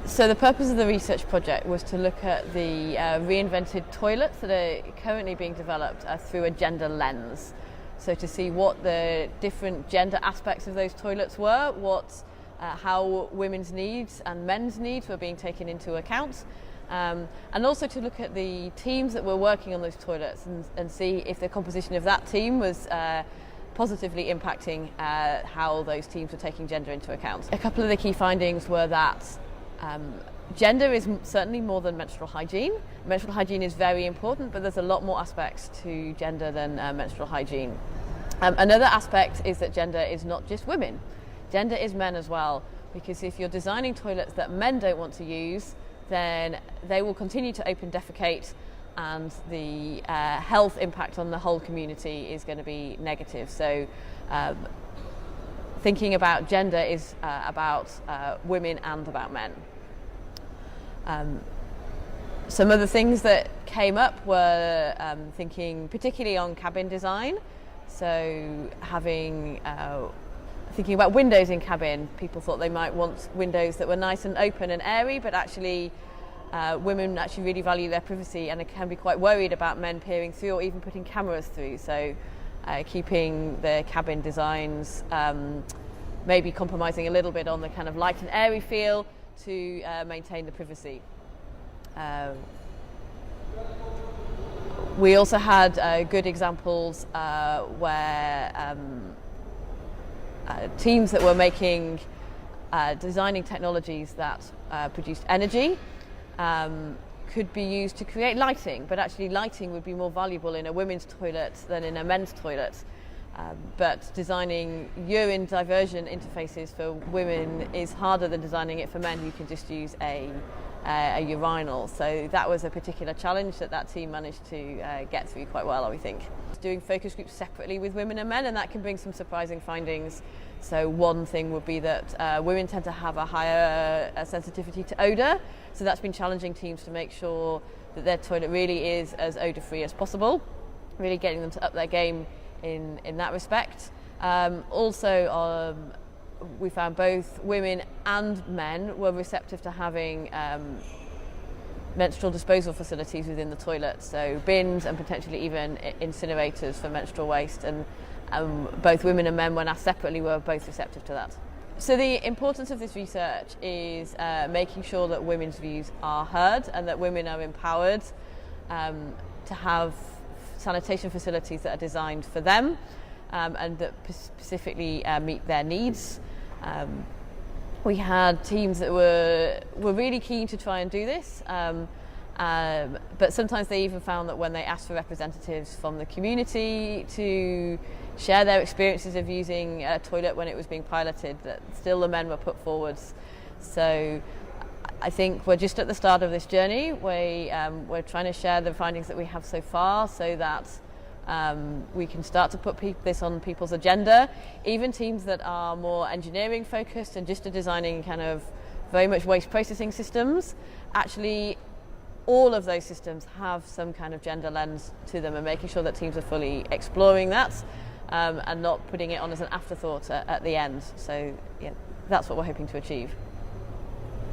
So the purpose of the research project was to look at the reinvented toilets that are currently being developed through a gender lens. So to see what the different gender aspects of those toilets were, how women's needs and men's needs were being taken into account, and also to look at the teams that were working on those toilets and see if the composition of that team was positively impacting how those teams were taking gender into account. A couple of the key findings were that gender is certainly more than menstrual hygiene. Menstrual hygiene is very important, but there's a lot more aspects to gender than menstrual hygiene. Another aspect is that gender is not just women. Gender is men as well, because if you're designing toilets that men don't want to use, then they will continue to open defecate, and the health impact on the whole community is going to be negative. So thinking about gender is about women and about men. Some of the things that came up were thinking particularly on cabin design. So thinking about windows in cabin, people thought they might want windows that were nice and open and airy, but actually women actually really value their privacy and can be quite worried about men peering through or even putting cameras through. So keeping the cabin designs, maybe compromising a little bit on the kind of light and airy feel to maintain the privacy. We also had good examples where teams that were designing technologies that produced energy could be used to create lighting, but actually lighting would be more valuable in a women's toilet than in a men's toilet. But designing urine diversion interfaces for women is harder than designing it for men who can just use a urinal. So that was a particular challenge that team managed to get through quite well, we think. Doing focus groups separately with women and men, and that can bring some surprising findings. So one thing would be that women tend to have a higher sensitivity to odour, so that's been challenging teams to make sure that their toilet really is as odour-free as possible, really getting them to up their game in that respect. We found both women and men were receptive to having menstrual disposal facilities within the toilet, so bins and potentially even incinerators for menstrual waste, and both women and men, when asked separately, were both receptive to that. So the importance of this research is making sure that women's views are heard and that women are empowered to have sanitation facilities that are designed for them and that specifically meet their needs. We had teams that were really keen to try and do this, but sometimes they even found that when they asked for representatives from the community to share their experiences of using a toilet when it was being piloted, that still the men were put forwards. So I think we're just at the start of this journey. We're trying to share the findings that we have so far so that we can start to put this on people's agenda. Even teams that are more engineering focused and just are designing kind of very much waste processing systems, actually all of those systems have some kind of gender lens to them, and making sure that teams are fully exploring that and not putting it on as an afterthought at the end. So yeah, that's what we're hoping to achieve.